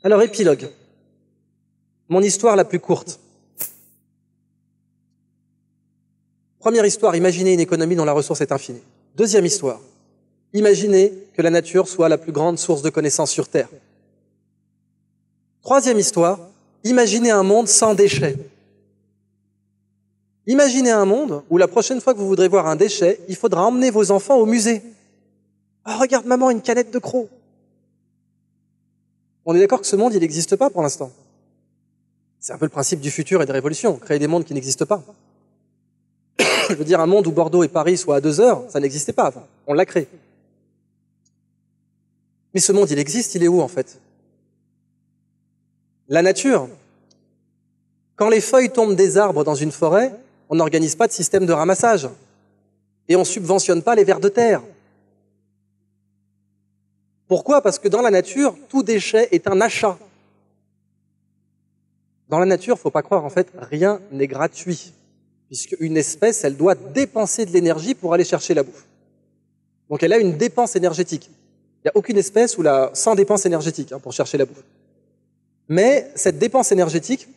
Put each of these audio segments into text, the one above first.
Alors, épilogue. Mon histoire la plus courte. Première histoire, imaginez une économie dont la ressource est infinie. Deuxième histoire, imaginez que la nature soit la plus grande source de connaissances sur Terre. Troisième histoire, imaginez un monde sans déchets. Imaginez un monde où la prochaine fois que vous voudrez voir un déchet, il faudra emmener vos enfants au musée. Oh, regarde maman, une canette de crocs. On est d'accord que ce monde, il n'existe pas pour l'instant. C'est un peu le principe du futur et des révolutions, créer des mondes qui n'existent pas. Je veux dire, un monde où Bordeaux et Paris soient à 2 heures, ça n'existait pas avant. On l'a créé. Mais ce monde, il existe, il est où en fait? La nature. Quand les feuilles tombent des arbres dans une forêt, on n'organise pas de système de ramassage. Et on ne subventionne pas les vers de terre. Pourquoi? Parce que dans la nature, tout déchet est un achat. Dans la nature, il ne faut pas croire, en fait, rien n'est gratuit. Puisque une espèce, elle doit dépenser de l'énergie pour aller chercher la bouffe. Donc elle a une dépense énergétique. Il n'y a aucune espèce sans dépense énergétique pour chercher la bouffe. Mais cette dépense énergétique,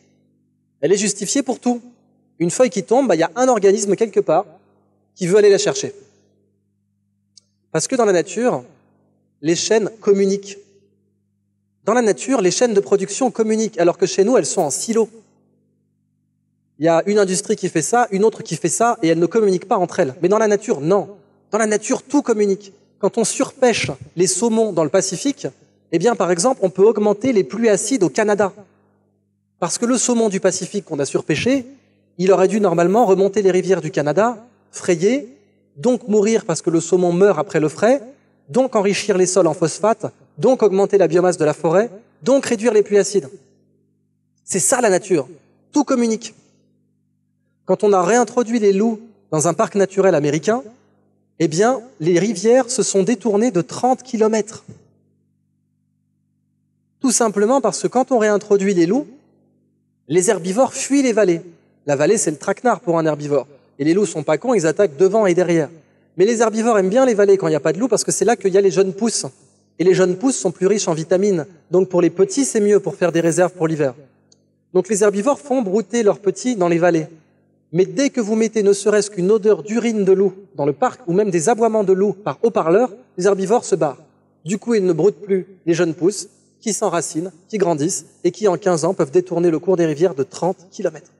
elle est justifiée pour tout. Une feuille qui tombe, il y a un organisme quelque part qui veut aller la chercher. Parce que dans la nature, les chaînes communiquent. Dans la nature, les chaînes de production communiquent, alors que chez nous, elles sont en silo. Il y a une industrie qui fait ça, une autre qui fait ça, et elles ne communiquent pas entre elles. Mais dans la nature, non. Dans la nature, tout communique. Quand on surpêche les saumons dans le Pacifique, eh bien, par exemple, on peut augmenter les pluies acides au Canada. Parce que le saumon du Pacifique qu'on a surpêché, il aurait dû normalement remonter les rivières du Canada, frayer, donc mourir parce que le saumon meurt après le frai, donc enrichir les sols en phosphate, donc augmenter la biomasse de la forêt, donc réduire les pluies acides. C'est ça la nature. Tout communique. Quand on a réintroduit les loups dans un parc naturel américain, eh bien, les rivières se sont détournées de 30 kilomètres. Tout simplement parce que quand on réintroduit les loups, les herbivores fuient les vallées. La vallée, c'est le traquenard pour un herbivore. Et les loups sont pas cons, ils attaquent devant et derrière. Mais les herbivores aiment bien les vallées quand il n'y a pas de loups parce que c'est là qu'il y a les jeunes pousses. Et les jeunes pousses sont plus riches en vitamines. Donc pour les petits, c'est mieux pour faire des réserves pour l'hiver. Donc les herbivores font brouter leurs petits dans les vallées. Mais dès que vous mettez ne serait-ce qu'une odeur d'urine de loup dans le parc, ou même des aboiements de loup par haut-parleur, les herbivores se barrent. Du coup, ils ne broutent plus les jeunes pousses, qui s'enracinent, qui grandissent, et qui en 15 ans peuvent détourner le cours des rivières de 30 kilomètres.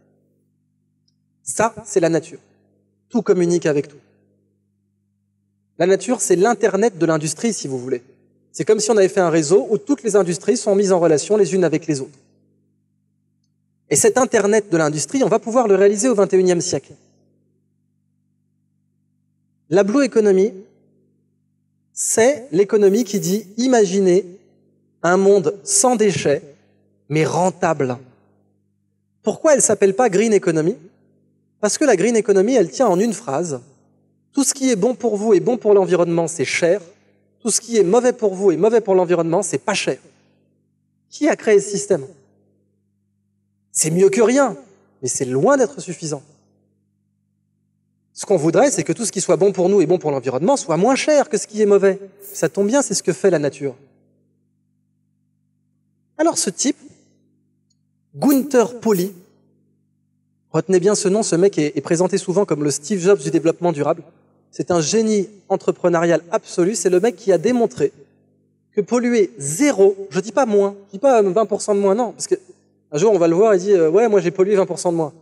Ça, c'est la nature. Tout communique avec tout. La nature, c'est l'Internet de l'industrie, si vous voulez. C'est comme si on avait fait un réseau où toutes les industries sont mises en relation les unes avec les autres. Et cet Internet de l'industrie, on va pouvoir le réaliser au XXIe siècle. La Blue Economy, c'est l'économie qui dit « Imaginez un monde sans déchets, mais rentable ». Pourquoi elle ne s'appelle pas Green Economy? Parce que la Green Economy, elle tient en une phrase. Tout ce qui est bon pour vous et bon pour l'environnement, c'est cher. Tout ce qui est mauvais pour vous et mauvais pour l'environnement, c'est pas cher. Qui a créé ce système? C'est mieux que rien, mais c'est loin d'être suffisant. Ce qu'on voudrait, c'est que tout ce qui soit bon pour nous et bon pour l'environnement soit moins cher que ce qui est mauvais. Ça tombe bien, c'est ce que fait la nature. Alors ce type, Gunther Pauli, retenez bien ce nom, ce mec est présenté souvent comme le Steve Jobs du développement durable. C'est un génie entrepreneurial absolu, c'est le mec qui a démontré que polluer zéro, je dis pas moins, je dis pas 20% de moins, non, parce que un jour, on va le voir et dit « Ouais, moi j'ai pollué 20% de moins ».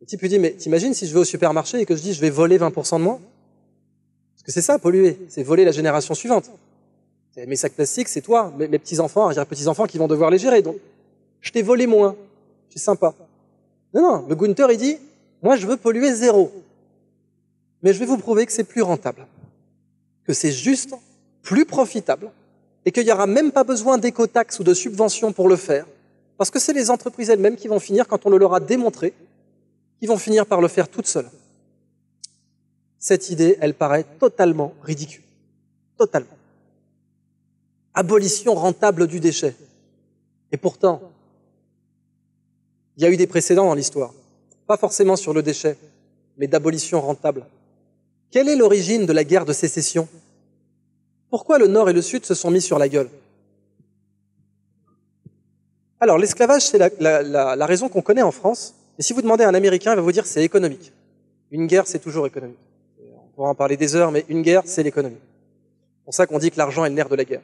Le type lui dit « Mais t'imagines si je vais au supermarché et que je dis « Je vais voler 20% de moins ?» Parce que c'est ça, polluer, c'est voler la génération suivante. Mes sacs plastiques, c'est toi, mes petits-enfants, arrière-petits-enfants qui vont devoir les gérer. Donc, je t'ai volé moins, c'est sympa. Non, le Gunther, il dit « Moi, je veux polluer zéro. Mais je vais vous prouver que c'est plus rentable, que c'est juste plus profitable et qu'il n'y aura même pas besoin d'éco-taxes ou de subventions pour le faire. Parce que c'est les entreprises elles-mêmes qui vont finir, quand on le leur a démontré, qui vont finir par le faire toutes seules. » Cette idée, elle paraît totalement ridicule. Totalement. Abolition rentable du déchet. Et pourtant, il y a eu des précédents dans l'histoire. Pas forcément sur le déchet, mais d'abolition rentable. Quelle est l'origine de la guerre de sécession? Pourquoi le Nord et le Sud se sont mis sur la gueule? Alors, l'esclavage, c'est la raison qu'on connaît en France. Et si vous demandez à un Américain, il va vous dire c'est économique. Une guerre, c'est toujours économique. On pourra en parler des heures, mais une guerre, c'est l'économie. C'est pour ça qu'on dit que l'argent est le nerf de la guerre.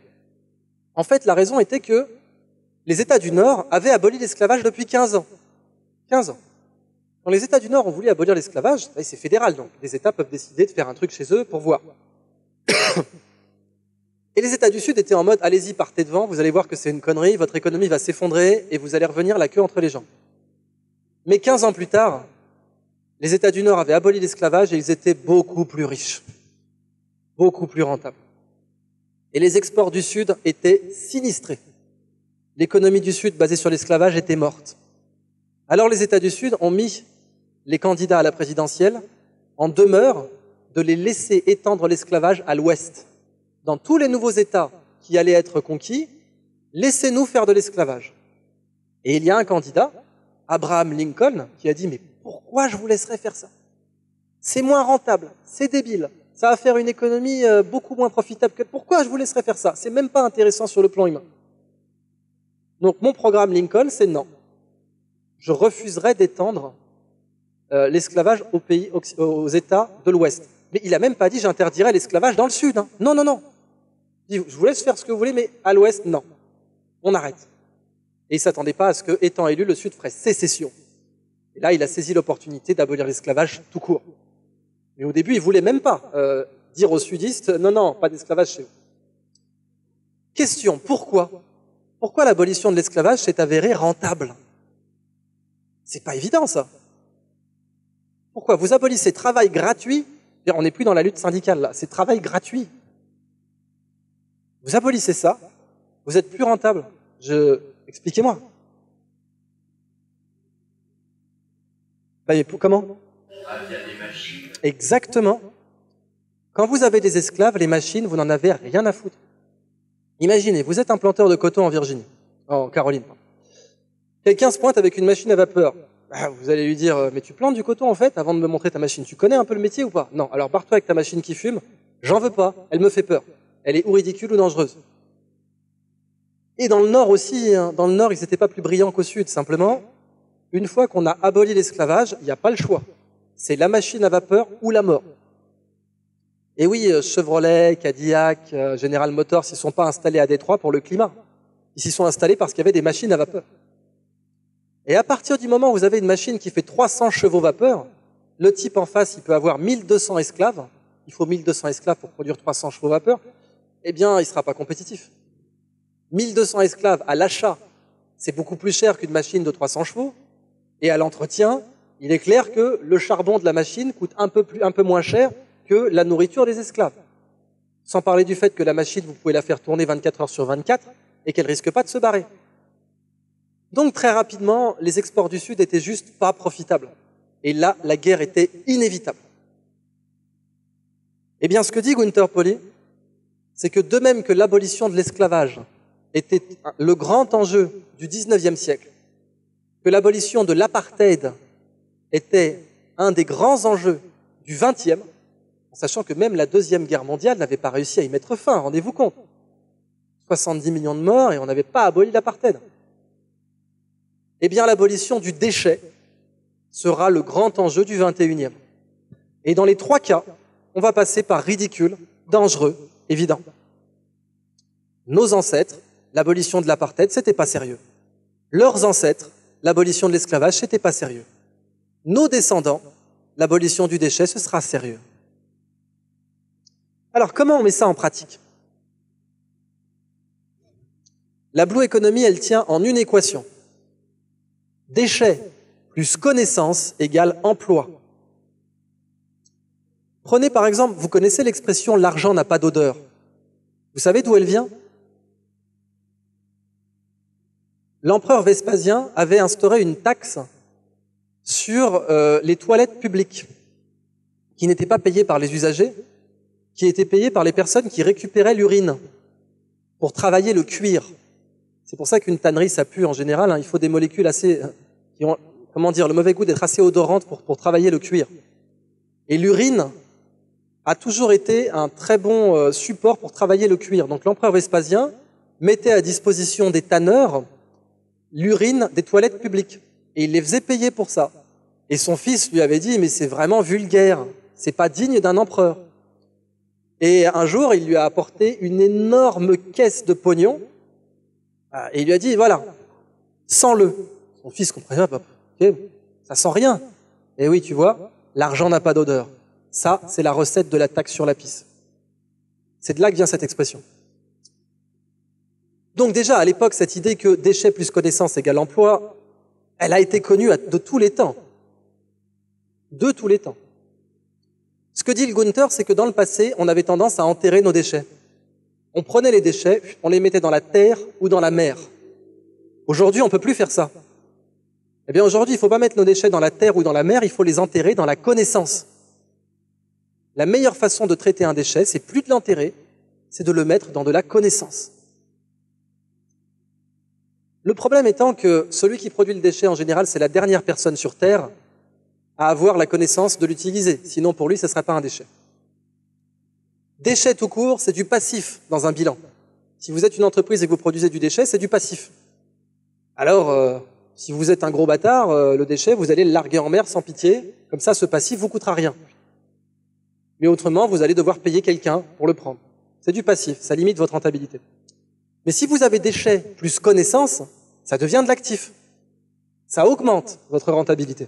En fait, la raison était que les États du Nord avaient aboli l'esclavage depuis 15 ans. 15 ans. Quand les États du Nord ont voulu abolir l'esclavage, c'est fédéral, donc les États peuvent décider de faire un truc chez eux pour voir. Et les États du Sud étaient en mode, allez-y, partez devant, vous allez voir que c'est une connerie, votre économie va s'effondrer et vous allez revenir la queue entre les jambes. Mais 15 ans plus tard, les États du Nord avaient aboli l'esclavage et ils étaient beaucoup plus riches, beaucoup plus rentables. Et les exports du Sud étaient sinistrés. L'économie du Sud, basée sur l'esclavage, était morte. Alors les États du Sud ont mis les candidats à la présidentielle en demeure de les laisser étendre l'esclavage à l'Ouest. Dans tous les nouveaux États qui allaient être conquis, laissez-nous faire de l'esclavage. Et il y a un candidat, Abraham Lincoln, qui a dit « Mais pourquoi je vous laisserais faire ça? C'est moins rentable, c'est débile, ça va faire une économie beaucoup moins profitable que... Pourquoi je vous laisserais faire ça? C'est même pas intéressant sur le plan humain. » Donc mon programme Lincoln, c'est non. Je refuserais d'étendre l'esclavage aux États de l'Ouest. Mais il a même pas dit j'interdirais l'esclavage dans le Sud. Hein. Non, non, non. Il dit, je vous laisse faire ce que vous voulez, mais à l'Ouest, non. On arrête. Et il ne s'attendait pas à ce que, étant élu, le Sud ferait sécession. Et là, il a saisi l'opportunité d'abolir l'esclavage tout court. Mais au début, il voulait même pas dire aux sudistes non, non, pas d'esclavage chez vous. Question, pourquoi? Pourquoi l'abolition de l'esclavage s'est avérée rentable? C'est pas évident, ça. Pourquoi? Vous abolissez travail gratuit. On n'est plus dans la lutte syndicale, là. C'est travail gratuit. Vous abolissez ça, vous êtes plus rentable. Expliquez-moi. Comment? Il y a des machines. Exactement. Quand vous avez des esclaves, les machines, vous n'en avez rien à foutre. Imaginez, vous êtes un planteur de coton en Virginie, en Caroline. Quelqu'un se pointe avec une machine à vapeur. Vous allez lui dire, mais tu plantes du coton en fait avant de me montrer ta machine. Tu connais un peu le métier ou pas? Non, alors barre-toi avec ta machine qui fume. J'en veux pas, elle me fait peur. Elle est ou ridicule ou dangereuse. Et dans le Nord aussi, hein, dans le Nord, ils n'étaient pas plus brillants qu'au Sud. Simplement, une fois qu'on a aboli l'esclavage, il n'y a pas le choix. C'est la machine à vapeur ou la mort. Et oui, Chevrolet, Cadillac, General Motors, ils ne sont pas installés à Détroit pour le climat. Ils s'y sont installés parce qu'il y avait des machines à vapeur. Et à partir du moment où vous avez une machine qui fait 300 chevaux vapeur, le type en face, il peut avoir 1200 esclaves. Il faut 1200 esclaves pour produire 300 chevaux vapeur. Eh bien, il ne sera pas compétitif. 1200 esclaves à l'achat, c'est beaucoup plus cher qu'une machine de 300 chevaux. Et à l'entretien, il est clair que le charbon de la machine coûte un peu moins cher que la nourriture des esclaves. Sans parler du fait que la machine, vous pouvez la faire tourner 24 heures sur 24 et qu'elle risque pas de se barrer. Donc très rapidement, les exports du Sud étaient juste pas profitables. Et là, la guerre était inévitable. Eh bien, ce que dit Gunther Pauli, c'est que de même que l'abolition de l'esclavage était le grand enjeu du 19e siècle, que l'abolition de l'apartheid était un des grands enjeux du 20e, en sachant que même la Deuxième Guerre mondiale n'avait pas réussi à y mettre fin, rendez-vous compte. 70 millions de morts et on n'avait pas aboli l'apartheid. Eh bien, l'abolition du déchet sera le grand enjeu du 21e. Et dans les trois cas, on va passer par ridicule, dangereux, évident. Nos ancêtres, l'abolition de l'apartheid, c'était pas sérieux. Leurs ancêtres, l'abolition de l'esclavage, c'était pas sérieux. Nos descendants, l'abolition du déchet, ce sera sérieux. Alors, comment on met ça en pratique? La Blue Economy, elle tient en une équation. Déchets plus connaissance égale emploi. Prenez par exemple, vous connaissez l'expression « l'argent n'a pas d'odeur ». Vous savez d'où elle vient? L'empereur Vespasien avait instauré une taxe sur les toilettes publiques, qui n'étaient pas payées par les usagers, qui étaient payées par les personnes qui récupéraient l'urine pour travailler le cuir. C'est pour ça qu'une tannerie, ça pue en général. Il faut des molécules assez, qui ont, comment dire, le mauvais goût d'être assez odorantes pour travailler le cuir. Et l'urine a toujours été un très bon support pour travailler le cuir. Donc l'empereur Vespasien mettait à disposition des tanneurs l'urine des toilettes publiques. Et il les faisait payer pour ça. Et son fils lui avait dit, mais c'est vraiment vulgaire, c'est pas digne d'un empereur. Et un jour, il lui a apporté une énorme caisse de pognon, et il lui a dit, voilà, sens-le. Son fils comprenait pas, ok, ça sent rien. Et oui, tu vois, l'argent n'a pas d'odeur. Ça, c'est la recette de la taxe sur la pisse. C'est de là que vient cette expression. Donc déjà, à l'époque, cette idée que déchets plus connaissance égale emploi, elle a été connue de tous les temps. De tous les temps. Ce que dit le Gunther, c'est que dans le passé, on avait tendance à enterrer nos déchets. On prenait les déchets, on les mettait dans la terre ou dans la mer. Aujourd'hui, on ne peut plus faire ça. Eh bien, aujourd'hui, il ne faut pas mettre nos déchets dans la terre ou dans la mer, il faut les enterrer dans la connaissance. La meilleure façon de traiter un déchet, c'est plus de l'enterrer, c'est de le mettre dans de la connaissance. Le problème étant que celui qui produit le déchet, en général, c'est la dernière personne sur Terre à avoir la connaissance de l'utiliser. Sinon, pour lui, ce ne sera pas un déchet. Déchet tout court, c'est du passif dans un bilan. Si vous êtes une entreprise et que vous produisez du déchet, c'est du passif. Alors, si vous êtes un gros bâtard, le déchet, vous allez le larguer en mer sans pitié. Comme ça, ce passif vous coûtera rien. Mais autrement, vous allez devoir payer quelqu'un pour le prendre. C'est du passif, ça limite votre rentabilité. Mais si vous avez déchets plus connaissance, ça devient de l'actif. Ça augmente votre rentabilité.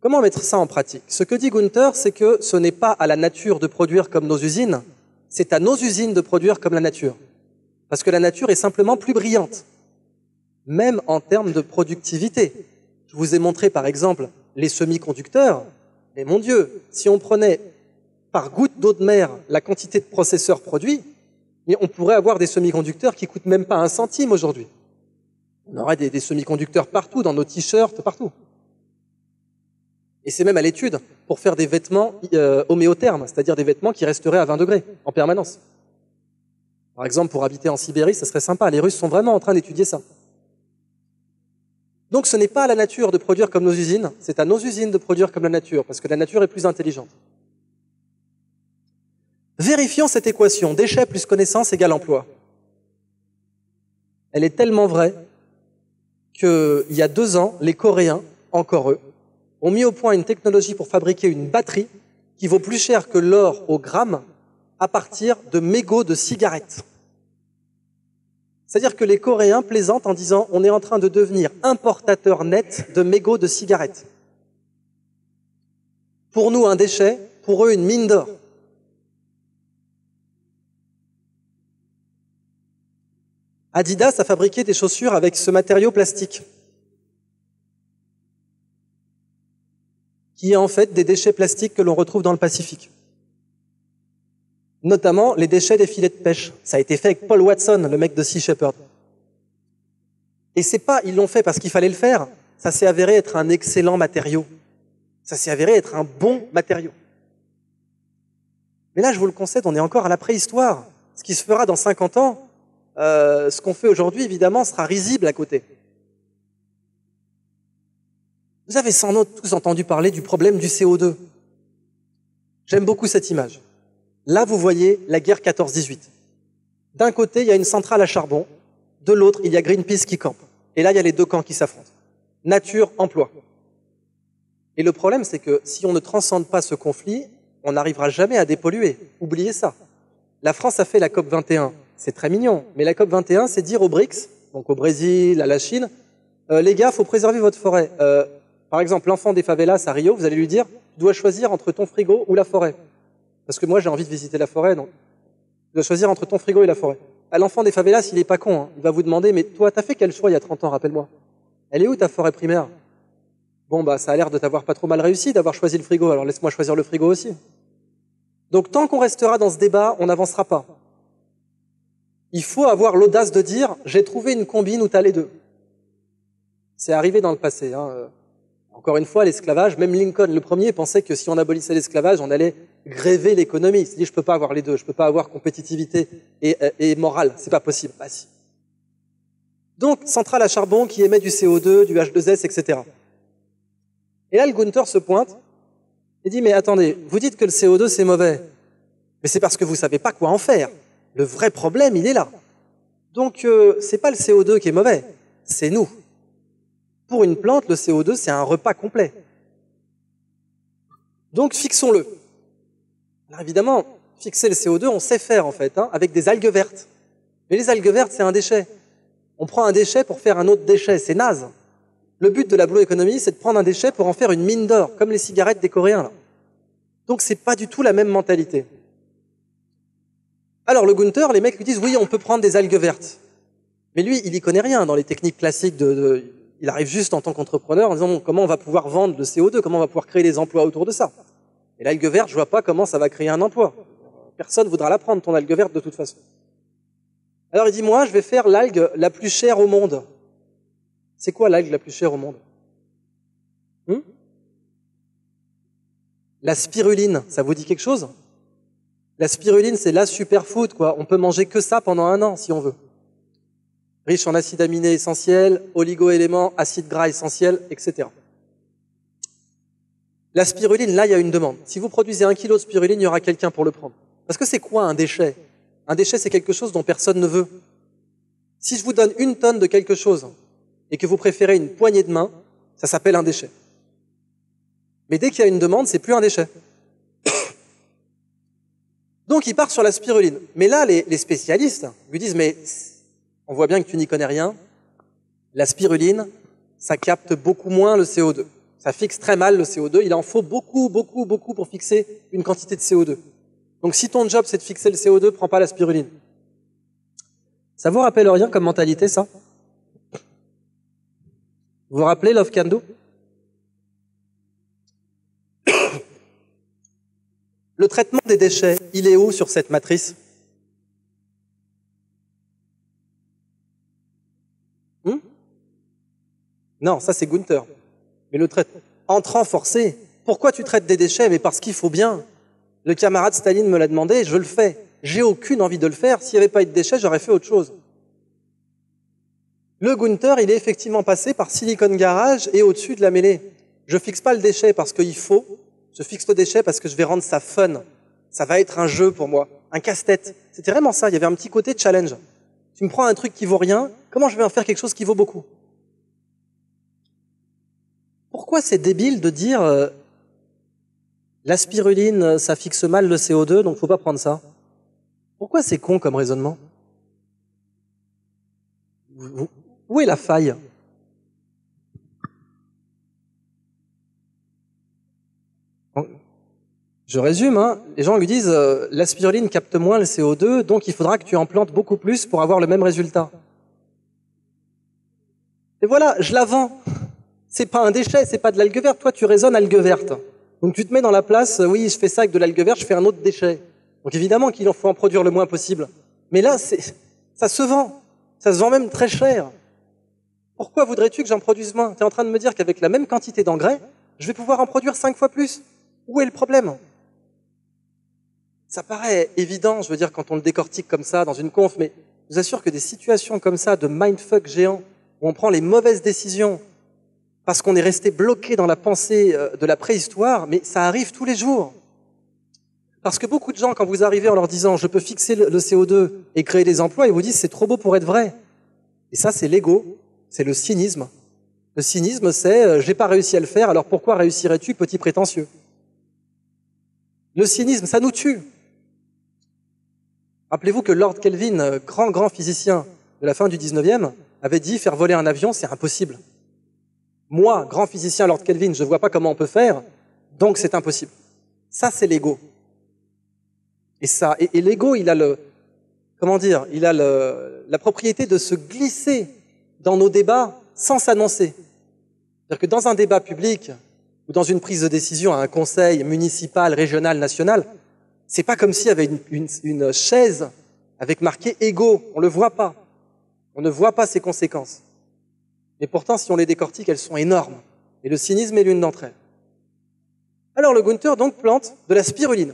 Comment mettre ça en pratique? Ce que dit Gunther, c'est que ce n'est pas à la nature de produire comme nos usines, c'est à nos usines de produire comme la nature. Parce que la nature est simplement plus brillante, même en termes de productivité. Je vous ai montré par exemple les semi-conducteurs, mais mon Dieu, si on prenait par goutte d'eau de mer la quantité de processeurs produits, on pourrait avoir des semi-conducteurs qui coûtent même pas 1 centime aujourd'hui. On aurait des semi-conducteurs partout, dans nos t-shirts, partout. Et c'est même à l'étude pour faire des vêtements homéothermes, c'est-à-dire des vêtements qui resteraient à 20 degrés en permanence. Par exemple, pour habiter en Sibérie, ça serait sympa. Les Russes sont vraiment en train d'étudier ça. Donc ce n'est pas à la nature de produire comme nos usines, c'est à nos usines de produire comme la nature, parce que la nature est plus intelligente. Vérifions cette équation, déchets plus connaissance égale emploi. Elle est tellement vraie qu'il y a 2 ans, les Coréens, encore eux, ont mis au point une technologie pour fabriquer une batterie qui vaut plus cher que l'or au gramme à partir de mégots de cigarettes. C'est-à-dire que les Coréens plaisantent en disant on est en train de devenir importateur net de mégots de cigarettes. Pour nous, un déchet, pour eux, une mine d'or. Adidas a fabriqué des chaussures avec ce matériau plastique, qui est en fait des déchets plastiques que l'on retrouve dans le Pacifique. Notamment les déchets des filets de pêche. Ça a été fait avec Paul Watson, le mec de Sea Shepherd. Et c'est pas, ils l'ont fait parce qu'il fallait le faire, ça s'est avéré être un excellent matériau. Ça s'est avéré être un bon matériau. Mais là, je vous le concède, on est encore à la préhistoire. Ce qui se fera dans 50 ans, ce qu'on fait aujourd'hui, évidemment, sera risible à côté. Vous avez sans doute tous entendu parler du problème du CO2. J'aime beaucoup cette image. Là, vous voyez la guerre 14-18. D'un côté, il y a une centrale à charbon. De l'autre, il y a Greenpeace qui campe. Et là, il y a les 2 camps qui s'affrontent. Nature, emploi. Et le problème, c'est que si on ne transcende pas ce conflit, on n'arrivera jamais à dépolluer. Oubliez ça. La France a fait la COP 21. C'est très mignon. Mais la COP 21, c'est dire aux BRICS, donc au Brésil, à la Chine, les gars, il faut préserver votre forêt. Par exemple, l'enfant des favelas à Rio, vous allez lui dire, tu dois choisir entre ton frigo ou la forêt. Parce que moi, j'ai envie de visiter la forêt, donc tu dois choisir entre ton frigo et la forêt. À l'enfant des favelas, il est pas con, hein. Il va vous demander, mais toi, t'as fait quel choix il y a 30 ans, rappelle-moi? Elle est où ta forêt primaire? Bon, bah, ça a l'air de t'avoir pas trop mal réussi d'avoir choisi le frigo, alors laisse-moi choisir le frigo aussi. Donc, tant qu'on restera dans ce débat, on n'avancera pas. Il faut avoir l'audace de dire, j'ai trouvé une combine où t'as les 2. C'est arrivé dans le passé, hein. Encore une fois, l'esclavage, même Lincoln, le premier, pensait que si on abolissait l'esclavage, on allait gréver l'économie. Il s'est dit, je peux pas avoir les 2, je peux pas avoir compétitivité et morale, c'est pas possible. Bah si. Donc, centrale à charbon qui émet du CO2, du H2S, etc. Et là, le Gunther se pointe et dit, mais attendez, vous dites que le CO2 c'est mauvais, mais c'est parce que vous savez pas quoi en faire. Le vrai problème, il est là. Donc, c'est pas le CO2 qui est mauvais, c'est nous. Pour une plante, le CO2, c'est un repas complet. Donc, fixons-le. Alors évidemment, fixer le CO2, on sait faire en fait, avec des algues vertes. Mais les algues vertes, c'est un déchet. On prend un déchet pour faire un autre déchet, c'est naze. Le but de la Blue Economy, c'est de prendre un déchet pour en faire une mine d'or, comme les cigarettes des Coréens, là. Donc c'est pas du tout la même mentalité. Alors le Gunther, les mecs lui disent, oui, on peut prendre des algues vertes. Mais lui, il y connaît rien dans les techniques classiques il arrive juste en tant qu'entrepreneur en disant, bon, comment on va pouvoir vendre le CO2, comment on va pouvoir créer des emplois autour de ça. Et l'algue verte, je vois pas comment ça va créer un emploi. Personne voudra la prendre, ton algue verte, de toute façon. Alors il dit, moi, je vais faire l'algue la plus chère au monde. C'est quoi l'algue la plus chère au monde? La spiruline, ça vous dit quelque chose? La spiruline, c'est la superfood, quoi. On peut manger que ça pendant 1 an, si on veut. Riche en acides aminés essentiels, oligo-éléments, acides gras essentiels, etc. La spiruline, là, il y a une demande. Si vous produisez 1 kilo de spiruline, il y aura quelqu'un pour le prendre. Parce que c'est quoi un déchet? Un déchet, c'est quelque chose dont personne ne veut. Si je vous donne 1 tonne de quelque chose et que vous préférez une poignée de main, ça s'appelle un déchet. Mais dès qu'il y a une demande, c'est plus un déchet. Donc il part sur la spiruline. Mais là, les spécialistes lui disent, mais on voit bien que tu n'y connais rien. La spiruline, ça capte beaucoup moins le CO2. Ça fixe très mal le CO2. Il en faut beaucoup, beaucoup, beaucoup pour fixer une quantité de CO2. Donc si ton job, c'est de fixer le CO2, prends pas la spiruline. Ça vous rappelle rien comme mentalité, ça? Vous vous rappelez Love Can Do? Le traitement des déchets, il est où sur cette matrice? Non, ça c'est Gunther. Mais le traitement, entrant forcé, pourquoi tu traites des déchets? Mais parce qu'il faut bien. Le camarade Staline me l'a demandé, je le fais. J'ai aucune envie de le faire. S'il n'y avait pas eu de déchets, j'aurais fait autre chose. Le Gunther, il est effectivement passé par Silicon Garage et au-dessus de la mêlée. Je fixe pas le déchet parce qu'il faut, je fixe le déchet parce que je vais rendre ça fun. Ça va être un jeu pour moi, un casse-tête. C'était vraiment ça, il y avait un petit côté challenge. Tu me prends un truc qui vaut rien, comment je vais en faire quelque chose qui vaut beaucoup? Pourquoi c'est débile de dire la spiruline, ça fixe mal le CO2, donc faut pas prendre ça? Pourquoi c'est con comme raisonnement? Où est la faille? Je résume, les gens lui disent la spiruline capte moins le CO2, donc il faudra que tu en plantes beaucoup plus pour avoir le même résultat. Et voilà, je la vends. C'est pas un déchet, c'est pas de l'algue verte. Toi, tu raisonnes algue verte. Donc tu te mets dans la place, oui, je fais ça avec de l'algue verte, je fais un autre déchet. Donc évidemment qu'il en faut en produire le moins possible. Mais là, ça se vend. Ça se vend même très cher. Pourquoi voudrais-tu que j'en produise moins? Tu es en train de me dire qu'avec la même quantité d'engrais, je vais pouvoir en produire 5 fois plus. Où est le problème? Ça paraît évident, je veux dire, quand on le décortique comme ça dans une conf, mais je vous assure que des situations comme ça de mindfuck géant, où on prend les mauvaises décisions parce qu'on est resté bloqué dans la pensée de la préhistoire, mais ça arrive tous les jours. Parce que beaucoup de gens, quand vous arrivez en leur disant « je peux fixer le CO2 et créer des emplois », ils vous disent « c'est trop beau pour être vrai ». Et ça, c'est l'ego, c'est le cynisme. Le cynisme, c'est « j'ai pas réussi à le faire, alors pourquoi réussirais-tu, petit prétentieux ?» Le cynisme, ça nous tue. Rappelez-vous que Lord Kelvin, grand physicien de la fin du 19e, avait dit « faire voler un avion, c'est impossible ». Moi, grand physicien Lord Kelvin, je ne vois pas comment on peut faire, donc c'est impossible. Ça, c'est l'ego. Et l'ego, il a la propriété de se glisser dans nos débats sans s'annoncer. C'est-à-dire que dans un débat public ou dans une prise de décision à un conseil municipal, régional, national, c'est pas comme s'il y avait une chaise avec marqué ego. On le voit pas. On ne voit pas ses conséquences. Mais pourtant, si on les décortique, elles sont énormes. Et le cynisme est l'une d'entre elles. Alors le Gunther donc plante de la spiruline,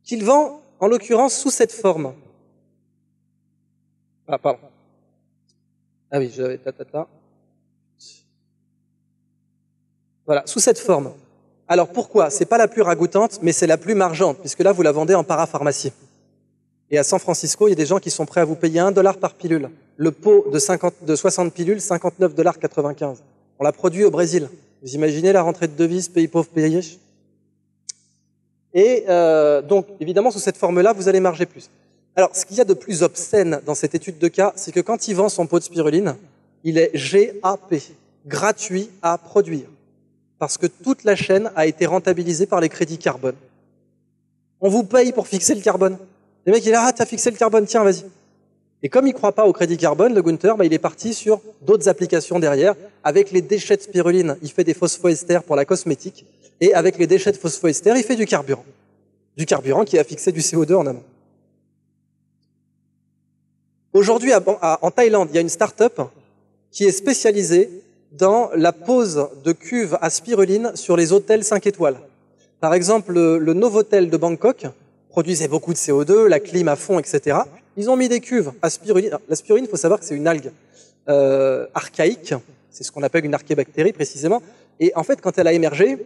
qu'il vend en l'occurrence sous cette forme. Ah, pardon. Ah oui, j'avais Voilà, sous cette forme. Alors pourquoi? C'est pas la plus ragoûtante, mais c'est la plus margeante, puisque là, vous la vendez en parapharmacie. Et à San Francisco, il y a des gens qui sont prêts à vous payer $1 par pilule. Le pot de 60 pilules, $59,95. On l'a produit au Brésil. Vous imaginez la rentrée de devises, pays pauvres, pays riches? Et donc, évidemment, sous cette forme-là, vous allez marger plus. Alors, ce qu'il y a de plus obscène dans cette étude de cas, c'est que quand il vend son pot de spiruline, il est GAP, gratuit à produire. Parce que toute la chaîne a été rentabilisée par les crédits carbone. On vous paye pour fixer le carbone. Le mec, il est là, ah, t'as fixé le carbone, tiens, vas-y. Et comme il ne croit pas au crédit carbone, le Gunther, il est parti sur d'autres applications derrière. Avec les déchets de spiruline, il fait des phosphoesters pour la cosmétique. Et avec les déchets de phosphoesters, il fait du carburant. Du carburant qui a fixé du CO2 en amont. Aujourd'hui, en Thaïlande, il y a une start-up qui est spécialisée dans la pose de cuves à spiruline sur les hôtels 5 étoiles. Par exemple, le Novotel de Bangkok produisait beaucoup de CO2, la clim à fond, etc. Ils ont mis des cuves à spiruline. Alors, la spiruline, il faut savoir que c'est une algue archaïque. C'est ce qu'on appelle une archébactérie, précisément. Et en fait, quand elle a émergé,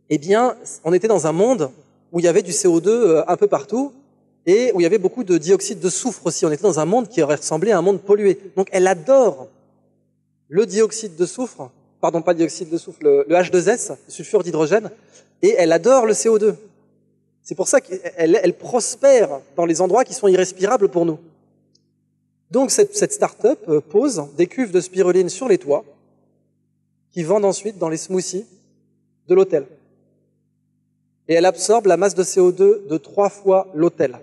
eh bien, on était dans un monde où il y avait du CO2 un peu partout et où il y avait beaucoup de dioxyde de soufre aussi. On était dans un monde qui aurait ressemblé à un monde pollué. Donc, elle adore le dioxyde de soufre, pardon, pas le dioxyde de soufre, le H2S, le sulfure d'hydrogène, et elle adore le CO2. C'est pour ça qu'elle prospère dans les endroits qui sont irrespirables pour nous. Donc, cette start-up pose des cuves de spiruline sur les toits qui vendent ensuite dans les smoothies de l'hôtel. Et elle absorbe la masse de CO2 de 3 fois l'hôtel.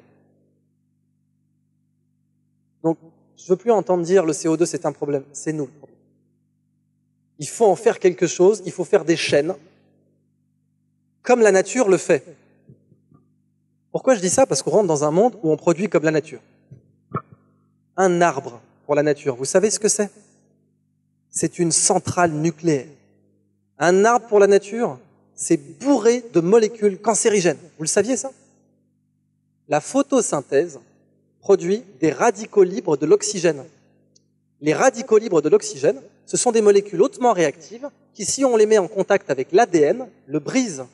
Donc, je ne veux plus entendre dire le CO2 c'est un problème. C'est nous le problème. Il faut en faire quelque chose, il faut faire des chaînes, comme la nature le fait. Pourquoi je dis ça? Parce qu'on rentre dans un monde où on produit comme la nature. Un arbre pour la nature, vous savez ce que c'est? C'est une centrale nucléaire. Un arbre pour la nature, c'est bourré de molécules cancérigènes. Vous le saviez ça? La photosynthèse produit des radicaux libres de l'oxygène. Les radicaux libres de l'oxygène, ce sont des molécules hautement réactives qui, si on les met en contact avec l'ADN, le brisent.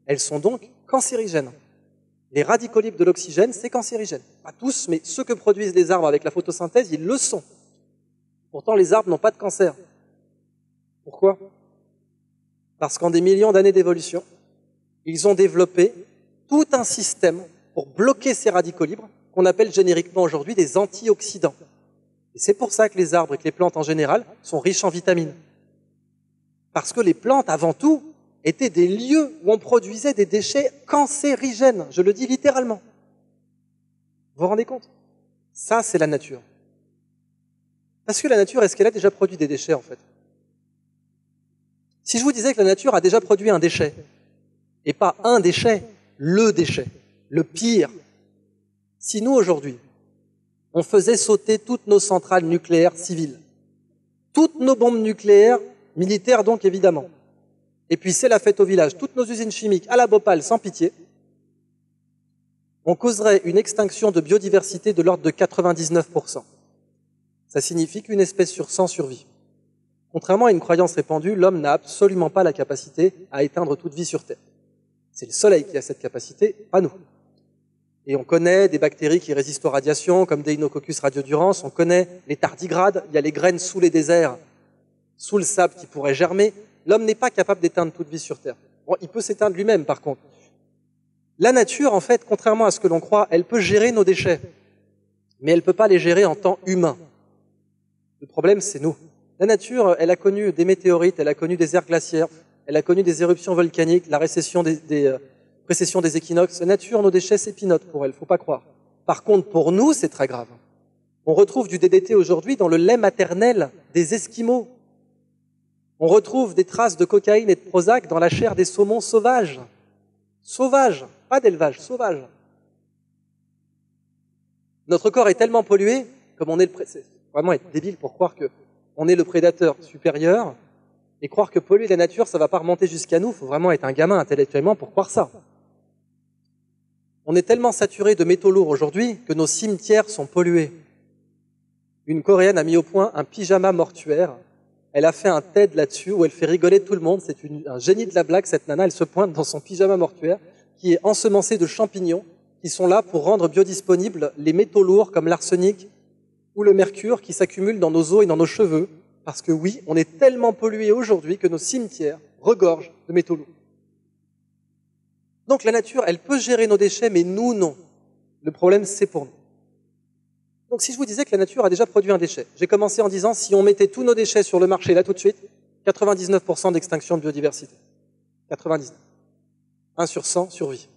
Elles sont donc cancérigènes. Les radicaux libres de l'oxygène, c'est cancérigène. Pas tous, mais ceux que produisent les arbres avec la photosynthèse, ils le sont. Pourtant, les arbres n'ont pas de cancer. Pourquoi? Parce qu'en des millions d'années d'évolution, ils ont développé tout un système pour bloquer ces radicaux libres qu'on appelle génériquement aujourd'hui des antioxydants. Et c'est pour ça que les arbres et que les plantes en général sont riches en vitamines. Parce que les plantes, avant tout, étaient des lieux où on produisait des déchets cancérigènes. Je le dis littéralement. Vous vous rendez compte? Ça, c'est la nature. Parce que la nature, est-ce qu'elle a déjà produit des déchets, en fait? Si je vous disais que la nature a déjà produit un déchet, et pas un déchet, le pire, si nous, aujourd'hui, on faisait sauter toutes nos centrales nucléaires civiles, toutes nos bombes nucléaires, militaires donc évidemment, et puis c'est la fête au village, toutes nos usines chimiques à la Bhopal sans pitié, on causerait une extinction de biodiversité de l'ordre de 99%. Ça signifie qu'une espèce sur 100 survit. Contrairement à une croyance répandue, l'homme n'a absolument pas la capacité à éteindre toute vie sur Terre. C'est le Soleil qui a cette capacité, pas nous. Et on connaît des bactéries qui résistent aux radiations, comme Deinococcus radiodurans, on connaît les tardigrades, il y a les graines sous les déserts, sous le sable qui pourraient germer. L'homme n'est pas capable d'éteindre toute vie sur Terre. Bon, il peut s'éteindre lui-même, par contre. La nature, en fait, contrairement à ce que l'on croit, elle peut gérer nos déchets, mais elle ne peut pas les gérer en temps humain. Le problème, c'est nous. La nature, elle a connu des météorites, elle a connu des ères glaciaires, elle a connu des éruptions volcaniques, la précession des équinoxes. La nature, nos déchets, c'est peanuts pour elle, faut pas croire. Par contre, pour nous, c'est très grave. On retrouve du DDT aujourd'hui dans le lait maternel des Esquimaux. On retrouve des traces de cocaïne et de Prozac dans la chair des saumons sauvages. Sauvages, pas d'élevage, sauvages. Notre corps est tellement pollué, comme on est c'est vraiment être débile pour croire qu'on est le prédateur supérieur, et croire que polluer la nature, ça va pas remonter jusqu'à nous. Il faut vraiment être un gamin intellectuellement pour croire ça. On est tellement saturé de métaux lourds aujourd'hui que nos cimetières sont pollués. Une Coréenne a mis au point un pyjama mortuaire. Elle a fait un TED là-dessus où elle fait rigoler tout le monde. C'est un génie de la blague, cette nana. Elle se pointe dans son pyjama mortuaire qui est ensemencé de champignons qui sont là pour rendre biodisponibles les métaux lourds comme l'arsenic ou le mercure qui s'accumulent dans nos os et dans nos cheveux. Parce que oui, on est tellement pollué aujourd'hui que nos cimetières regorgent de métaux lourds. Donc la nature, elle peut gérer nos déchets, mais nous, non. Le problème, c'est pour nous. Donc si je vous disais que la nature a déjà produit un déchet, j'ai commencé en disant si on mettait tous nos déchets sur le marché là tout de suite, 99% d'extinction de biodiversité. 99. 1 sur 100 survit.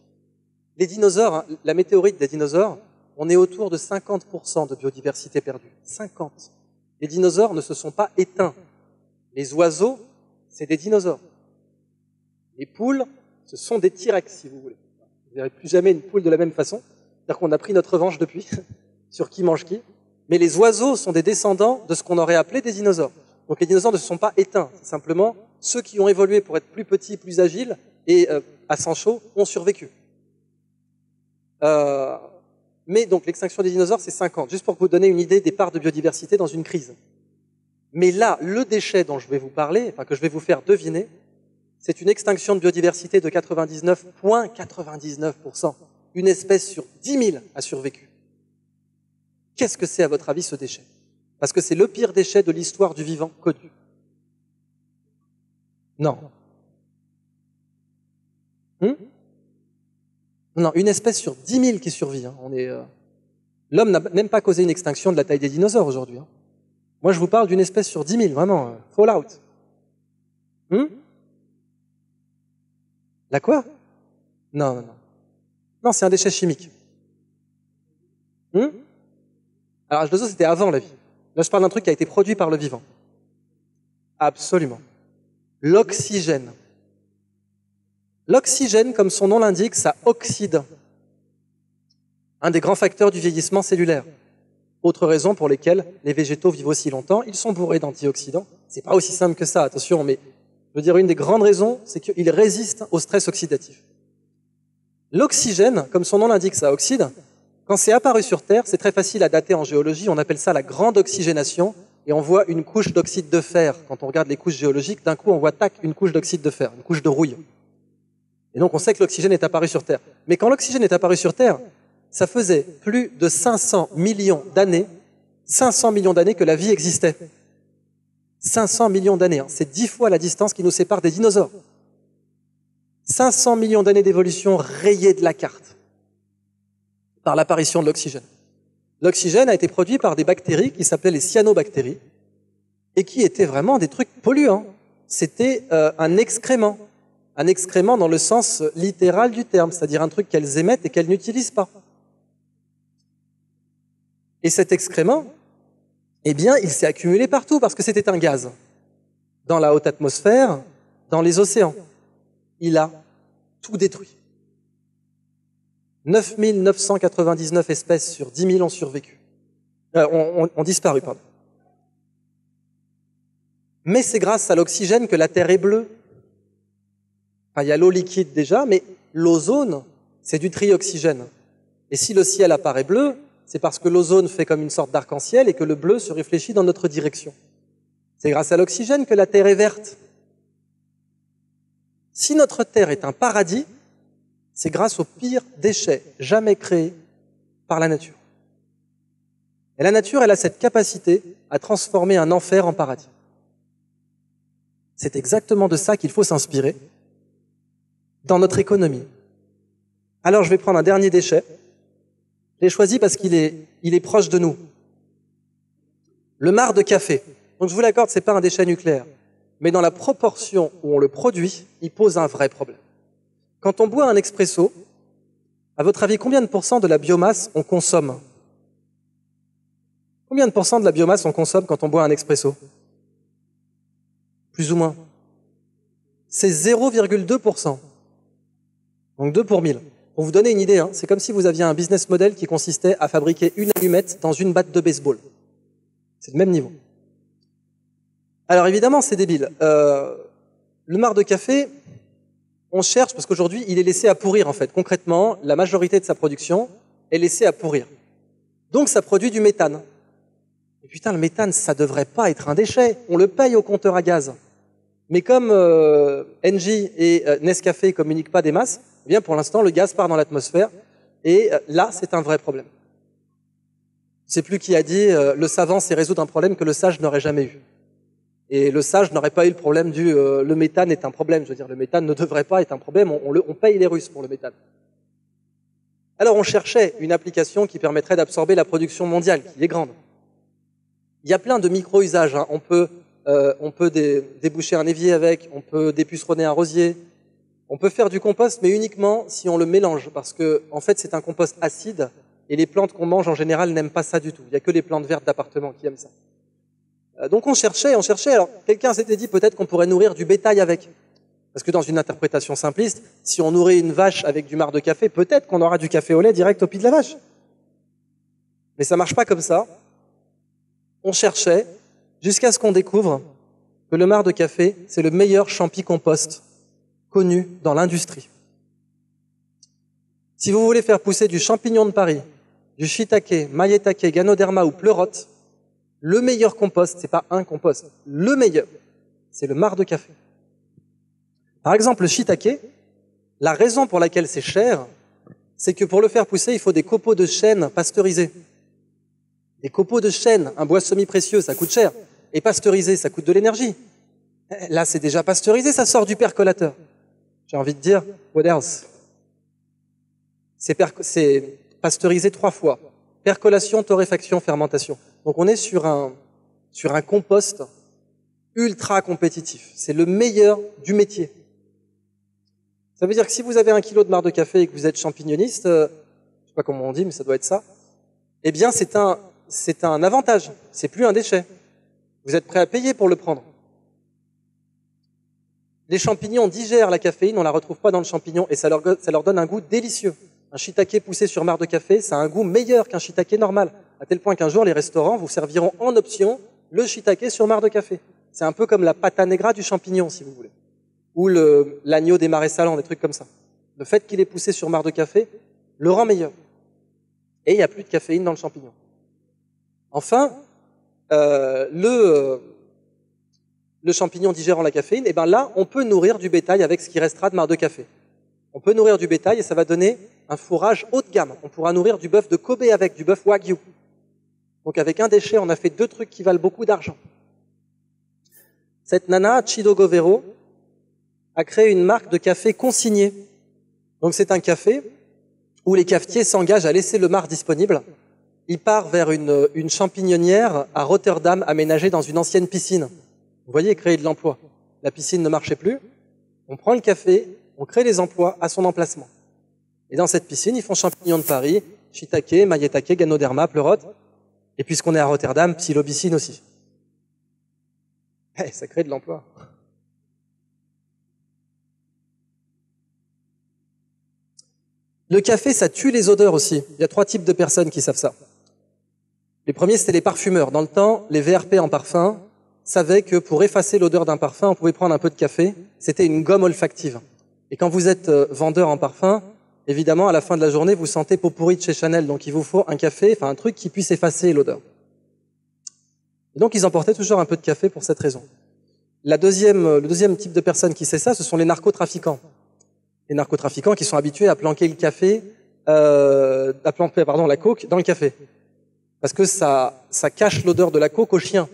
Les dinosaures, hein, la météorite des dinosaures, on est autour de 50% de biodiversité perdue. 50. Les dinosaures ne se sont pas éteints. Les oiseaux, c'est des dinosaures. Les poules, ce sont des T-Rex, si vous voulez. Vous ne verrez plus jamais une poule de la même façon. C'est-à-dire qu'on a pris notre revanche depuis, sur qui mange qui. Mais les oiseaux sont des descendants de ce qu'on aurait appelé des dinosaures. Donc les dinosaures ne se sont pas éteints. C'est simplement ceux qui ont évolué pour être plus petits, plus agiles, et à sang chaud, ont survécu. Mais donc l'extinction des dinosaures, c'est 50. Juste pour vous donner une idée des parts de biodiversité dans une crise. Mais là, le déchet dont je vais vous parler, enfin que je vais vous faire deviner, c'est une extinction de biodiversité de 99,99%. Une espèce sur 10 000 a survécu. Qu'est-ce que c'est à votre avis ce déchet? Parce que c'est le pire déchet de l'histoire du vivant connu. Non. Non, une espèce sur 10 000 qui survit. Hein. L'homme n'a même pas causé une extinction de la taille des dinosaures aujourd'hui. Hein. Moi, je vous parle d'une espèce sur 10 000, vraiment. Fallout. La quoi? Non, non, non. Non, c'est un déchet chimique. Alors, H2O, c'était avant la vie. Là, je parle d'un truc qui a été produit par le vivant. Absolument. L'oxygène. L'oxygène, comme son nom l'indique, ça oxyde. Un des grands facteurs du vieillissement cellulaire. Autre raison pour lesquelles les végétaux vivent aussi longtemps, ils sont bourrés d'antioxydants. C'est pas aussi simple que ça, attention, mais je veux dire, une des grandes raisons, c'est qu'ils résistent au stress oxydatif. L'oxygène, comme son nom l'indique, ça oxyde. Quand c'est apparu sur Terre, c'est très facile à dater en géologie, on appelle ça la grande oxygénation, et on voit une couche d'oxyde de fer. Quand on regarde les couches géologiques, d'un coup, on voit, tac, une couche d'oxyde de fer, une couche de rouille. Et donc, on sait que l'oxygène est apparu sur Terre. Mais quand l'oxygène est apparu sur Terre, ça faisait plus de 500 millions d'années que la vie existait. 500 millions d'années, hein. C'est 10 fois la distance qui nous sépare des dinosaures. 500 millions d'années d'évolution rayées de la carte par l'apparition de l'oxygène. L'oxygène a été produit par des bactéries qui s'appelaient les cyanobactéries et qui étaient vraiment des trucs polluants. C'était un excrément dans le sens littéral du terme, c'est-à-dire un truc qu'elles émettent et qu'elles n'utilisent pas. Et cet excrément, eh bien, il s'est accumulé partout parce que c'était un gaz. Dans la haute atmosphère, dans les océans. Il a tout détruit. 9 999 espèces sur 10 000 ont survécu. Ont disparu, pardon. Mais c'est grâce à l'oxygène que la Terre est bleue. Enfin, il y a l'eau liquide déjà, mais l'ozone, c'est du trioxygène. Et si le ciel apparaît bleu, c'est parce que l'ozone fait comme une sorte d'arc-en-ciel et que le bleu se réfléchit dans notre direction. C'est grâce à l'oxygène que la Terre est verte. Si notre Terre est un paradis, c'est grâce aux pires déchets jamais créés par la nature. Et la nature, elle a cette capacité à transformer un enfer en paradis. C'est exactement de ça qu'il faut s'inspirer dans notre économie. Alors, je vais prendre un dernier déchet. Je l'ai choisi parce qu'il est proche de nous. Le marc de café. Donc, je vous l'accorde, c'est pas un déchet nucléaire. Mais dans la proportion où on le produit, il pose un vrai problème. Quand on boit un expresso, à votre avis, combien de pourcents de la biomasse on consomme? Combien de pourcents de la biomasse on consomme quand on boit un expresso? Plus ou moins. C'est 0,2%. Donc 2 pour 1000. Pour vous donner une idée, hein, c'est comme si vous aviez un business model qui consistait à fabriquer une allumette dans une batte de baseball. C'est le même niveau. Alors évidemment, c'est débile. Le marc de café, on cherche, parce qu'aujourd'hui, il est laissé à pourrir en fait. Concrètement, la majorité de sa production est laissée à pourrir. Donc ça produit du méthane. Et putain, le méthane, ça devrait pas être un déchet. On le paye au compteur à gaz. Mais comme Engie et Nescafé communiquent pas des masses, eh bien pour l'instant, le gaz part dans l'atmosphère Et là, c'est un vrai problème. Je ne sais plus qui a dit le savant sait résoudre un problème que le sage n'aurait jamais eu. Et le sage n'aurait pas eu le problème du le méthane est un problème. Je veux dire, le méthane ne devrait pas être un problème. On paye les Russes pour le méthane. Alors, on cherchait une application qui permettrait d'absorber la production mondiale, qui est grande. Il y a plein de micro-usages. Hein. On peut déboucher un évier avec, on peut dépuceronner un rosier, on peut faire du compost, mais uniquement si on le mélange, parce que en fait, c'est un compost acide, et les plantes qu'on mange en général n'aiment pas ça du tout. Il n'y a que les plantes vertes d'appartement qui aiment ça. Donc on cherchait. Alors quelqu'un s'était dit peut-être qu'on pourrait nourrir du bétail avec. Parce que dans une interprétation simpliste, si on nourrit une vache avec du marc de café, peut-être qu'on aura du café au lait direct au pied de la vache. Mais ça marche pas comme ça. On cherchait jusqu'à ce qu'on découvre que le marc de café, c'est le meilleur champi-compost connu dans l'industrie. Si vous voulez faire pousser du champignon de Paris, du shiitake, maïetake, ganoderma ou pleurote, le meilleur compost, c'est pas un compost, le meilleur, c'est le marc de café. Par exemple, le shiitake, la raison pour laquelle c'est cher, c'est que pour le faire pousser, il faut des copeaux de chêne pasteurisés. Des copeaux de chêne, un bois semi-précieux, ça coûte cher. Et pasteurisé, ça coûte de l'énergie. Là, c'est déjà pasteurisé, ça sort du percolateur. J'ai envie de dire, what else? C'est pasteurisé 3 fois. Percolation, torréfaction, fermentation. Donc on est sur un compost ultra compétitif. C'est le meilleur du métier. Ça veut dire que si vous avez 1 kilo de marc de café et que vous êtes champignoniste, je sais pas comment on dit, mais ça doit être ça, eh bien c'est un avantage. C'est plus un déchet. Vous êtes prêt à payer pour le prendre. Les champignons digèrent la caféine, on la retrouve pas dans le champignon et ça leur donne un goût délicieux. Un shiitake poussé sur marc de café, ça a un goût meilleur qu'un shiitake normal. À tel point qu'un jour, les restaurants vous serviront en option le shiitake sur marc de café. C'est un peu comme la pata negra du champignon, si vous voulez. Ou l'agneau des marais salants, des trucs comme ça. Le fait qu'il est poussé sur marc de café le rend meilleur. Et il n'y a plus de caféine dans le champignon. Enfin, le champignon digérant la caféine, et ben là, on peut nourrir du bétail avec ce qui restera de marc de café. On peut nourrir du bétail et ça va donner un fourrage haut de gamme. On pourra nourrir du bœuf de Kobe avec, du bœuf Wagyu. Donc avec un déchet, on a fait 2 trucs qui valent beaucoup d'argent. Cette nana, Chido Govero, a créé une marque de café consigné. Donc c'est un café où les cafetiers s'engagent à laisser le marc disponible. Il part vers une champignonnière à Rotterdam aménagée dans une ancienne piscine. Vous voyez, créer de l'emploi. La piscine ne marchait plus. On prend le café, on crée les emplois à son emplacement. Et dans cette piscine, ils font champignons de Paris, shiitake, maïetake, ganoderma, pleurote. Et puisqu'on est à Rotterdam, psilocybine aussi. Ça crée de l'emploi. Le café, ça tue les odeurs aussi. Il y a 3 types de personnes qui savent ça. Les premiers, c'était les parfumeurs. Dans le temps, les VRP en parfum savaient que pour effacer l'odeur d'un parfum, on pouvait prendre un peu de café. C'était une gomme olfactive. Et quand vous êtes vendeur en parfum, évidemment, à la fin de la journée, vous sentez peau pourrie de chez Chanel. Donc, il vous faut un café, enfin un truc qui puisse effacer l'odeur. Et donc, ils emportaient toujours un peu de café pour cette raison. Le deuxième type de personnes qui sait ça, ce sont les narcotrafiquants. Les narcotrafiquants qui sont habitués à planquer le café, la coke dans le café. Parce que ça cache l'odeur de la coke aux chiens.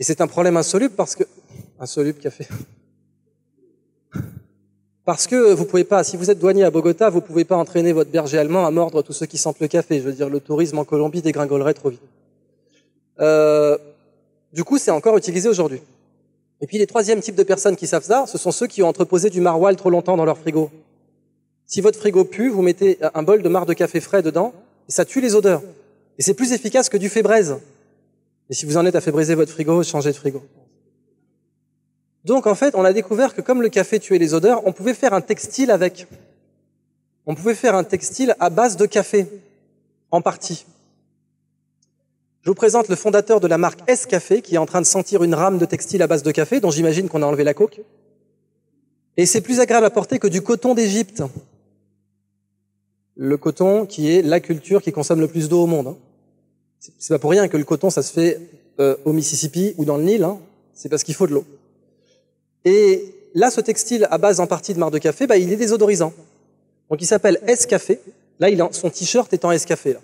Et c'est un problème insoluble parce que... Insoluble café. Parce que vous pouvez pas, si vous êtes douanier à Bogota, vous pouvez pas entraîner votre berger allemand à mordre tous ceux qui sentent le café. Je veux dire, le tourisme en Colombie dégringolerait trop vite. Du coup, c'est encore utilisé aujourd'hui. Et puis les 3e types de personnes qui savent ça, ce sont ceux qui ont entreposé du maroilles trop longtemps dans leur frigo. Si votre frigo pue, vous mettez un bol de marc de café frais dedans, et ça tue les odeurs. Et c'est plus efficace que du Febreze. Et si vous en êtes à fébriser votre frigo, changez de frigo. Donc en fait, on a découvert que comme le café tuait les odeurs, on pouvait faire un textile avec. On pouvait faire un textile à base de café, en partie. Je vous présente le fondateur de la marque S-Café, qui est en train de sentir une rame de textile à base de café, dont j'imagine qu'on a enlevé la coque. Et c'est plus agréable à porter que du coton d'Égypte. Le coton, qui est la culture qui consomme le plus d'eau au monde. C'est pas pour rien que le coton, ça se fait au Mississippi ou dans le Nil. C'est parce qu'il faut de l'eau. Et là, ce textile à base en partie de marc de café, il est désodorisant. Donc il s'appelle S-Café. Là, son t-shirt est en escafé. Là.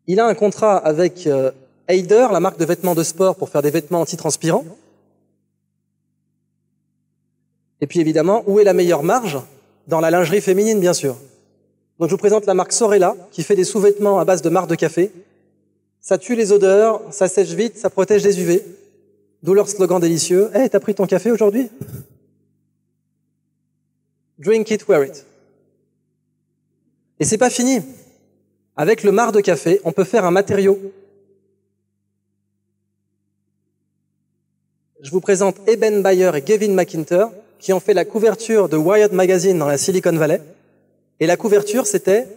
Il a un contrat avec Haider, la marque de vêtements de sport, pour faire des vêtements antitranspirants. Et puis évidemment, où est la meilleure marge? Dans la lingerie féminine, bien sûr. Donc je vous présente la marque Sorella, qui fait des sous-vêtements à base de marc de café. Ça tue les odeurs, ça sèche vite, ça protège des UV. D'où leur slogan délicieux. « Hey, t'as pris ton café aujourd'hui ?»« Drink it, wear it. » Et c'est pas fini. Avec le marc de café, on peut faire un matériau. Je vous présente Eben Bayer et Gavin McIntyre, qui ont fait la couverture de Wired Magazine dans la Silicon Valley. Et la couverture, c'était,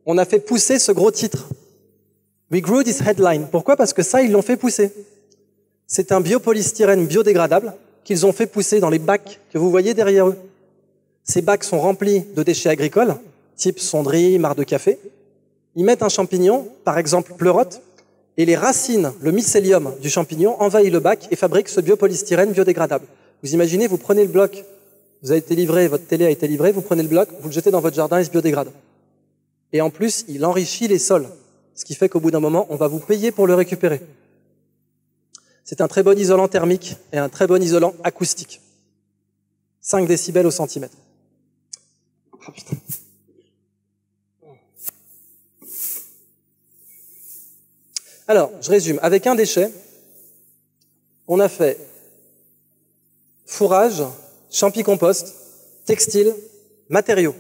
on a fait pousser ce gros titre. We grew this headline. Pourquoi? Parce que ça, ils l'ont fait pousser. C'est un biopolystyrène biodégradable qu'ils ont fait pousser dans les bacs que vous voyez derrière eux. Ces bacs sont remplis de déchets agricoles, type sonderie, marc de café. Ils mettent un champignon, par exemple pleurote, et les racines, le mycélium du champignon, envahit le bac et fabrique ce biopolystyrène biodégradable. Vous imaginez, vous prenez le bloc, vous avez été livré, votre télé a été livrée, vous prenez le bloc, vous le jetez dans votre jardin, il se biodégrade. Et en plus, il enrichit les sols, ce qui fait qu'au bout d'un moment, on va vous payer pour le récupérer. C'est un très bon isolant thermique et un très bon isolant acoustique. 5 décibels au centimètre. Oh, putain. Alors, je résume. Avec un déchet, on a fait fourrage, champi-compost, textile, matériaux.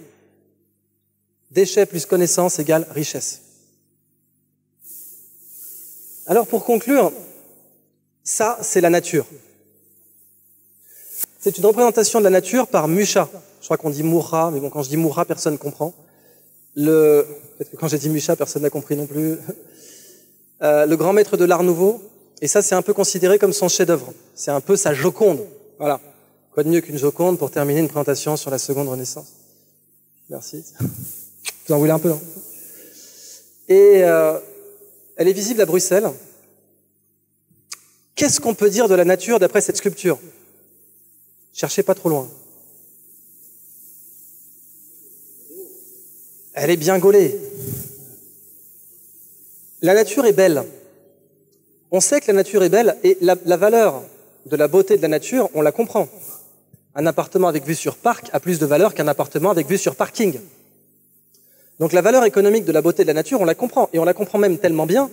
Déchets plus connaissance égale richesse. Alors, pour conclure, ça, c'est la nature. C'est une représentation de la nature par Musha. Je crois qu'on dit Moura, mais bon, quand je dis Moura, personne ne comprend. Peut-être que quand j'ai dit Musha, personne n'a compris non plus. Le grand maître de l'art nouveau, et ça, c'est un peu considéré comme son chef-d'œuvre. C'est un peu sa Joconde. Voilà. Quoi de mieux qu'une Joconde pour terminer une présentation sur la seconde Renaissance? Merci. Vous en voulez un peu, hein? Et elle est visible à Bruxelles. Qu'est-ce qu'on peut dire de la nature d'après cette sculpture? Cherchez pas trop loin. Elle est bien gaulée. La nature est belle. On sait que la nature est belle et la valeur de la beauté de la nature, on la comprend. Un appartement avec vue sur parc a plus de valeur qu'un appartement avec vue sur parking. Donc la valeur économique de la beauté de la nature, on la comprend. Et on la comprend même tellement bien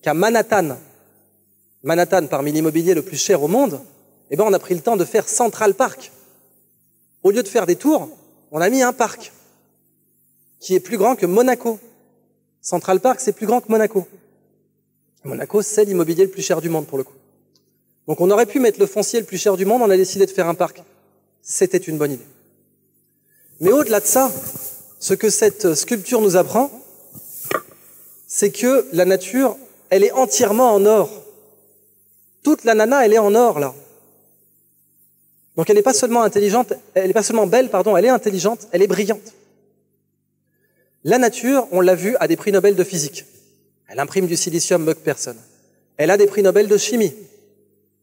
qu'à Manhattan, parmi l'immobilier le plus cher au monde, eh ben on a pris le temps de faire Central Park. Au lieu de faire des tours, on a mis un parc qui est plus grand que Monaco. Central Park, c'est plus grand que Monaco. Monaco, c'est l'immobilier le plus cher du monde, pour le coup. Donc on aurait pu mettre le foncier le plus cher du monde, on a décidé de faire un parc. C'était une bonne idée. Mais au-delà de ça, ce que cette sculpture nous apprend, c'est que la nature, elle est entièrement en or. Toute la nana, elle est en or, là. Donc elle n'est pas seulement intelligente, elle n'est pas seulement belle, pardon, elle est intelligente, elle est brillante. La nature, on l'a vu, a des prix Nobel de physique. Elle imprime du silicium Mc-Persson. Elle a des prix Nobel de chimie,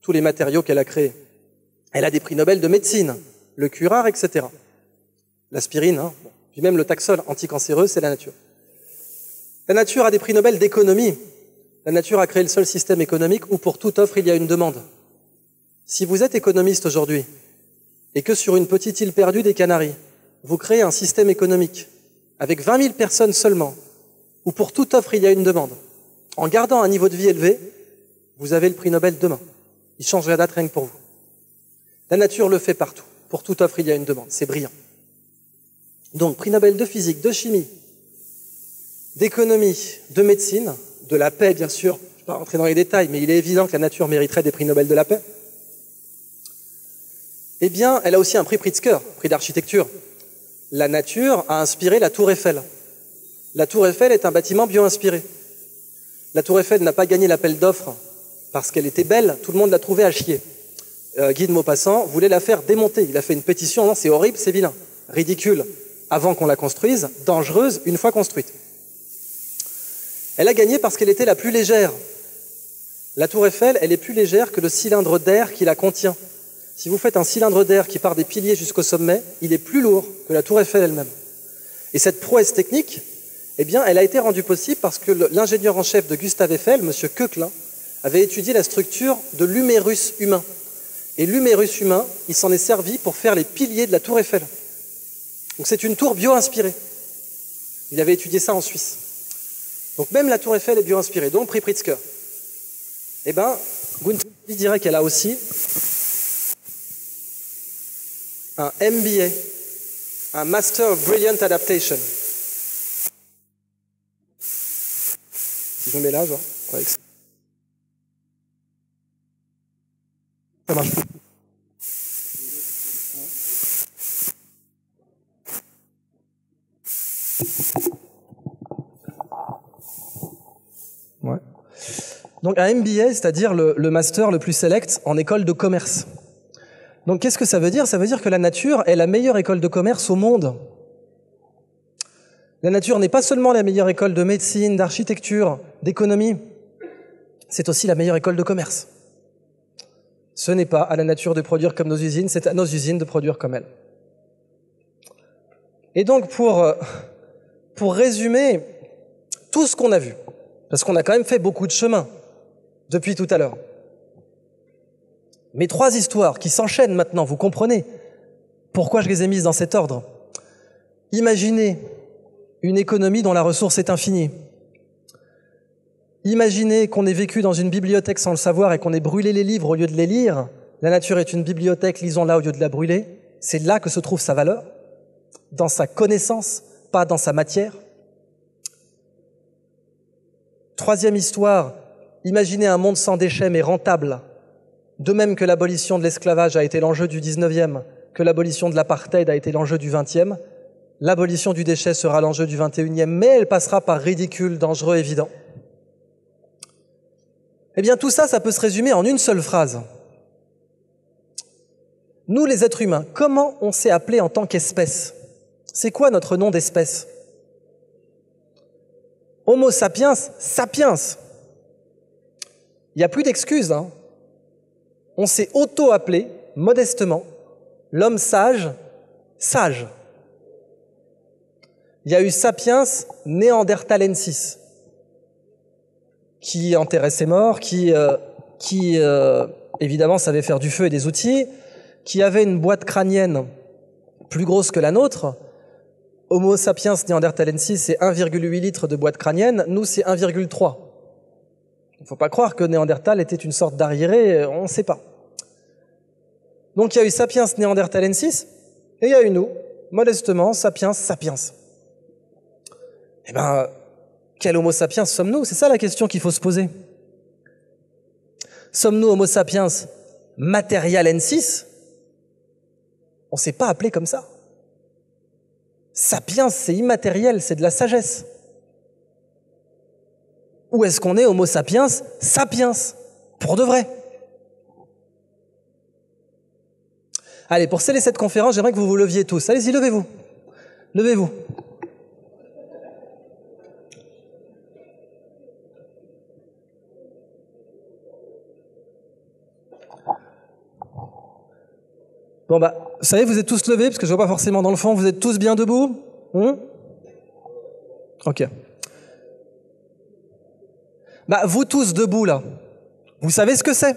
tous les matériaux qu'elle a créés. Elle a des prix Nobel de médecine, le curare, etc. L'aspirine, hein, bon. Puis même le Taxol anticancéreux, c'est la nature. La nature a des prix Nobel d'économie. La nature a créé le seul système économique où pour toute offre, il y a une demande. Si vous êtes économiste aujourd'hui et que sur une petite île perdue des Canaries, vous créez un système économique avec 20 000 personnes seulement, où pour toute offre, il y a une demande, en gardant un niveau de vie élevé, vous avez le prix Nobel demain. Il change la date rien que pour vous. La nature le fait partout. Pour toute offre, il y a une demande. C'est brillant. Donc, prix Nobel de physique, de chimie, d'économie, de médecine, de la paix, bien sûr. Je ne vais pas rentrer dans les détails, mais il est évident que la nature mériterait des prix Nobel de la paix. Eh bien, elle a aussi un prix Pritzker, prix d'architecture. La nature a inspiré la Tour Eiffel. La Tour Eiffel est un bâtiment bio-inspiré. La Tour Eiffel n'a pas gagné l'appel d'offres parce qu'elle était belle, tout le monde l'a trouvée à chier. Guy de Maupassant voulait la faire démonter. Il a fait une pétition, non, c'est horrible, c'est vilain, ridicule, avant qu'on la construise, dangereuse une fois construite. Elle a gagné parce qu'elle était la plus légère. La Tour Eiffel, elle est plus légère que le cylindre d'air qui la contient. Si vous faites un cylindre d'air qui part des piliers jusqu'au sommet, il est plus lourd que la Tour Eiffel elle-même. Et cette prouesse technique, eh bien, elle a été rendue possible parce que l'ingénieur en chef de Gustave Eiffel, M. Koechlin, avait étudié la structure de l'humérus humain. Et l'humérus humain, il s'en est servi pour faire les piliers de la tour Eiffel. Donc c'est une tour bio-inspirée. Il avait étudié ça en Suisse. Donc même la tour Eiffel est bio-inspirée, donc prix Pritzker. Eh bien, Gunther dirait qu'elle a aussi un MBA, un Master of Brilliant Adaptation. Si je me mets là, genre, ouais, ça marche. Ouais. Donc un MBA, c'est-à-dire le master le plus select en école de commerce. Donc qu'est-ce que ça veut dire? Ça veut dire que la nature est la meilleure école de commerce au monde. La nature n'est pas seulement la meilleure école de médecine, d'architecture, d'économie, c'est aussi la meilleure école de commerce. Ce n'est pas à la nature de produire comme nos usines, c'est à nos usines de produire comme elle. Et donc pour résumer tout ce qu'on a vu, parce qu'on a quand même fait beaucoup de chemin depuis tout à l'heure. Mes 3 histoires qui s'enchaînent maintenant, vous comprenez pourquoi je les ai mises dans cet ordre. Imaginez une économie dont la ressource est infinie. Imaginez qu'on ait vécu dans une bibliothèque sans le savoir et qu'on ait brûlé les livres au lieu de les lire. La nature est une bibliothèque, lisons-la au lieu de la brûler. C'est là que se trouve sa valeur, dans sa connaissance, pas dans sa matière. 3e histoire, imaginez un monde sans déchets mais rentable. De même que l'abolition de l'esclavage a été l'enjeu du 19e, que l'abolition de l'apartheid a été l'enjeu du 20e, l'abolition du déchet sera l'enjeu du 21e, mais elle passera par ridicule, dangereux, évident. Eh bien tout ça, ça peut se résumer en une seule phrase. Nous, les êtres humains, comment on s'est appelés en tant qu'espèce? C'est quoi notre nom d'espèce? Homo sapiens, sapiens. Il n'y a plus d'excuses, hein. On s'est auto-appelé, modestement, l'homme sage, sage. Il y a eu sapiens néandertalensis, qui enterrait ses morts, qui évidemment savait faire du feu et des outils, qui avait une boîte crânienne plus grosse que la nôtre. Homo sapiens néandertalensis, c'est 1,8 litres de boîte crânienne, nous c'est 1,3. Il ne faut pas croire que Néandertal était une sorte d'arriéré, on ne sait pas. Donc il y a eu sapiens néandertalensis, et il y a eu nous, modestement, sapiens sapiens. Eh bien, quel homo sapiens sommes-nous? C'est ça la question qu'il faut se poser. Sommes-nous homo sapiens materialensis? On ne s'est pas appelé comme ça. Sapiens, c'est immatériel, c'est de la sagesse. Ou est-ce qu'on est homo sapiens sapiens, pour de vrai? Allez, pour sceller cette conférence, j'aimerais que vous vous leviez tous. Allez-y, levez-vous. Levez-vous. Bon bah, vous savez, vous êtes tous levés, parce que je vois pas forcément dans le fond, vous êtes tous bien debout? Ok. Bah, vous tous debout, là, vous savez ce que c'est?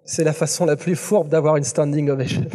C'est la façon la plus fourbe d'avoir une standing ovation.